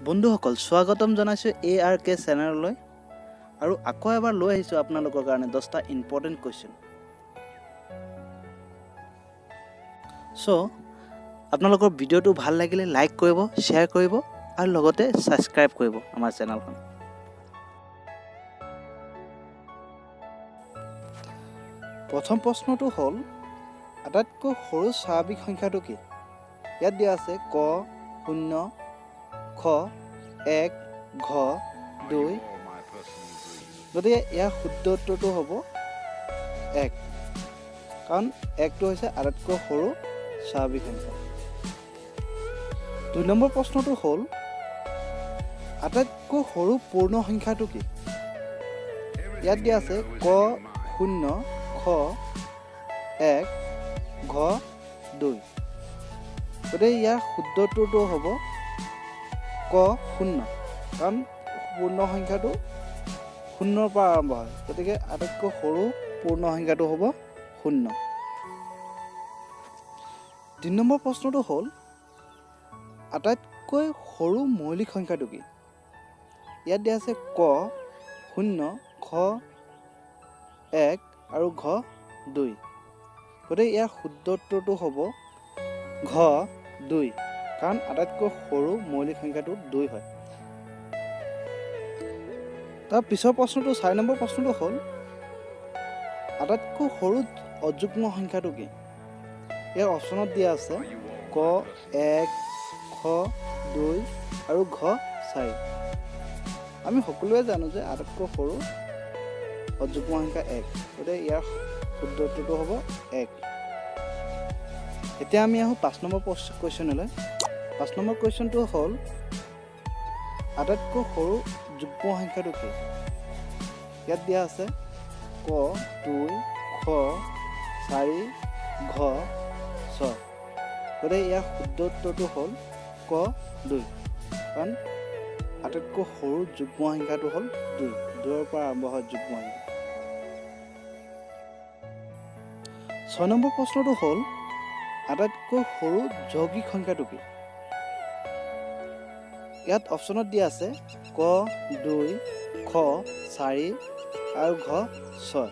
বন্ধুসকল স্বাগতম জনাইছোঁ ARK চেনেললৈ আৰু আকৌ এবাৰ লৈ আহিছোঁ আপোনালোকৰ কাৰণে 10টা ইম্পৰ্টেন্ট কোৱেশ্চন। সো আপোনালোকৰ ভিডিওটো ভাল লাগিলে লাইক কৰিব, শ্বেয়াৰ কৰিব আৰু লগতে সাবস্ক্ৰাইব কৰিব আমাৰ চেনেলখন। প্ৰথম প্ৰশ্নটো হ'ল আটাইতকৈ সৰু স্বাভাৱিক সংখ্যাটো কি? ইয়াত দিয়া আছে ক 0 খ 1 ঘ 2। গতিকে ইয়াৰ শুদ্ধ উত্তৰটো হ'ব 1, কাৰণ 1টো হৈছে আটাইতকৈ সৰু স্বাভাৱিক সংখ্যা। 2 নম্বৰ প্ৰশ্নটো হ'ল আটাইতকৈ সৰু পূৰ্ণ সংখ্যাটো কি? ইয়াত দিয়া আছে ক 0 খ 1 ঘ 2। গতিকে ইয়াৰ শুদ্ধ উত্তৰটো হ'ব ক 0, কাৰণ পূৰ্ণ সংখ্যাটো 0ৰ পৰা আৰম্ভ হয়। গতিকে আটাইতকৈ সৰু পূৰ্ণ সংখ্যাটো হ'ব 0। 3 নম্বৰ প্ৰশ্নটো হ'ল আটাইতকৈ সৰু মৌলিক সংখ্যাটো কি? ইয়াত দিয়া আছে ক 0 খ 1 আৰু ঘ 2। গতিকে ইয়াৰ শুদ্ধ উত্তৰটো হ'ব ঘ 2, কাৰণ আটাইতকৈ সৰু মৌলিক সংখ্যাটো 2 হয়। তাৰ পিছৰ প্ৰশ্নটো 4 নম্বৰ প্ৰশ্নটো হ'ল আটাইতকৈ সৰু অযুগ্ম সংখ্যাটো কি? ইয়াৰ অপশ্যনত দিয়া আছে ক 1 খ 2 আৰু ঘ 4। আমি সকলোৱে জানো যে আটাইতকৈ সৰু অযুগ্ম সংখ্যা 1, গতিকে ইয়াৰ শুদ্ধ উত্তৰটো হ'ব 1। এতিয়া আমি আহোঁ 5 নম্বৰ কুৱেশ্যনলৈ। 5 নম্বৰ কুৱেশ্যনটো হ'ল আটাইতকৈ সৰু যুগ্ম সংখ্যাটো কি? ইয়াত দিয়া আছে ক 2 খ 4 ঘ 6। গতিকে ইয়াৰ শুদ্ধ উত্তৰটো হ'ল ক 2, কাৰণ আটাইতকৈ সৰু যুগ্ম সংখ্যাটো হ'ল 2, 2ৰ পৰা আৰম্ভ হয় যুগ্ম সংখ্যা। 6 নম্বৰ প্ৰশ্নটো হ'ল আটাইতকৈ সৰু যৌগিক সংখ্যাটো কি? ইয়াত অপশ্যনত দিয়া আছে ক 2 খ 4 আৰু ঘ 6।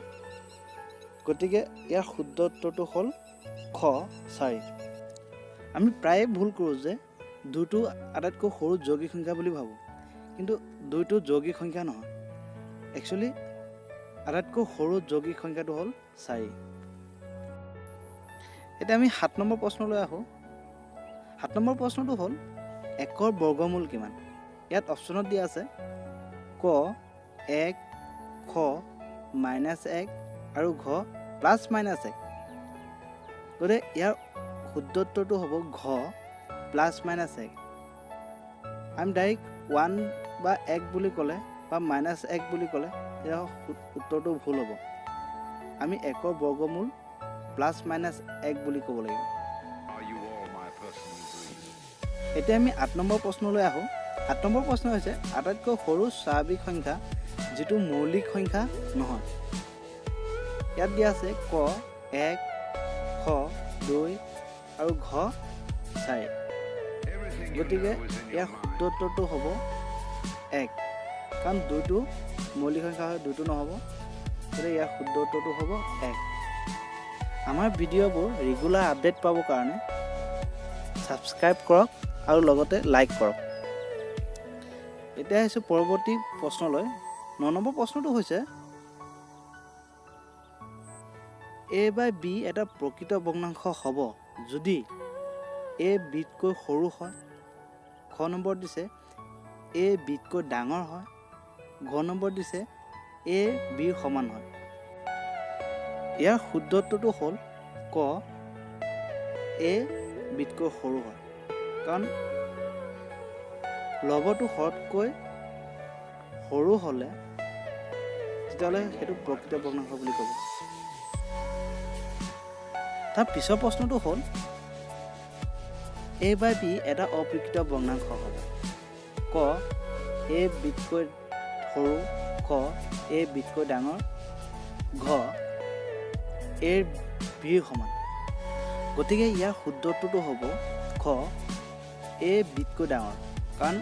গতিকে ইয়াৰ শুদ্ধ উত্তৰটো হ'ল খ 4। আমি প্ৰায়ে ভুল কৰোঁ যে 2টো আটাইতকৈ সৰু যৌগিক সংখ্যা বুলি ভাবোঁ, কিন্তু 2টো যৌগিক সংখ্যা নহয়। একচুৱেলি আটাইতকৈ সৰু যৌগিক সংখ্যাটো হ'ল 4। এতিয়া আমি 7 নম্বৰ প্ৰশ্নলৈ আহোঁ। 7 নম্বৰ প্ৰশ্নটো হ'ল 1ৰ বৰ্গমূল কিমান? ইয়াত অপশ্যনত দিয়া আছে ক 1 খ -1 আৰু ঘ +-1। গতিকে ইয়াৰ শুদ্ধ উত্তৰটো হ'ব ঘ +-1। আমি ডাইৰেক্ট 1 বা 1 বুলি ক'লে বা -1 বুলি ক'লে তেতিয়া উত্তৰটো ভুল হ'ব। আমি 1ৰ বৰ্গমূল +-1 বুলি ক'ব লাগিব। এতিয়া আমি 8 নম্বৰ প্ৰশ্নলৈ আহোঁ। 8 নম্বৰ প্ৰশ্ন হৈছে আটাইতকৈ সৰু স্বাভাৱিক সংখ্যা যিটো মৌলিক সংখ্যা নহয়। ইয়াত দিয়া আছে ক 1 খ 2 আৰু ঘ 4। গতিকে ইয়াৰ শুদ্ধ উত্তৰটো হ'ব 1, কাৰণ 2টো মৌলিক সংখ্যা হয়, 2টো নহ'ব। গতিকে ইয়াৰ শুদ্ধ উত্তৰটো হ'ব 1। আমাৰ ভিডিঅ'বোৰ ৰেগুলাৰ আপডেট পাবৰ কাৰণে ছাবস্ক্ৰাইব কৰক আৰু লগতে লাইক কৰক। এতিয়া আহিছোঁ পৰৱৰ্তী প্ৰশ্নলৈ। 9 নম্বৰ প্ৰশ্নটো হৈছে a/b এটা প্ৰকৃত ভগ্নাংশ হ'ব যদি a bতকৈ সৰু হয়। খ নম্বৰ দিছে a bতকৈ ডাঙৰ হয়। ঘ নম্বৰ দিছে a bৰ সমান হয়। ইয়াৰ শুদ্ধ উত্তৰটো হ'ল ক a bতকৈ সৰু হয়, কাৰণ লবটো হৰতকৈ সৰু হ'লে তেতিয়াহ'লে সেইটো প্ৰকৃত ভগ্নাংশ বুলি ক'ব। তাৰ পিছৰ প্ৰশ্নটো হ'ল a/b এটা অপ্ৰকৃত ভগ্নাংশ হ'ব। ক a bতকৈ সৰু, খ a bতকৈ ডাঙৰ, ঘ a bৰ সমান। গতিকে ইয়াৰ শুদ্ধ উত্তৰটো হ'ব খ a bতকৈ ডাঙৰ, কাৰণ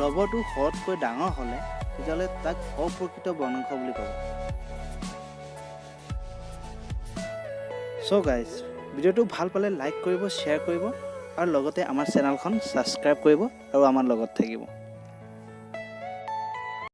লবটো শতকৈ ডাঙৰ হ'লে তেতিয়াহ'লে তাক অপ্ৰকৃত বৰ্ণাংশ বুলি ক'ব। চ' গাইজ, ভিডিঅ'টো ভাল পালে লাইক কৰিব, শ্বেয়াৰ কৰিব আৰু লগতে আমাৰ চেনেলখন ছাবস্ক্ৰাইব কৰিব আৰু আমাৰ লগত থাকিব।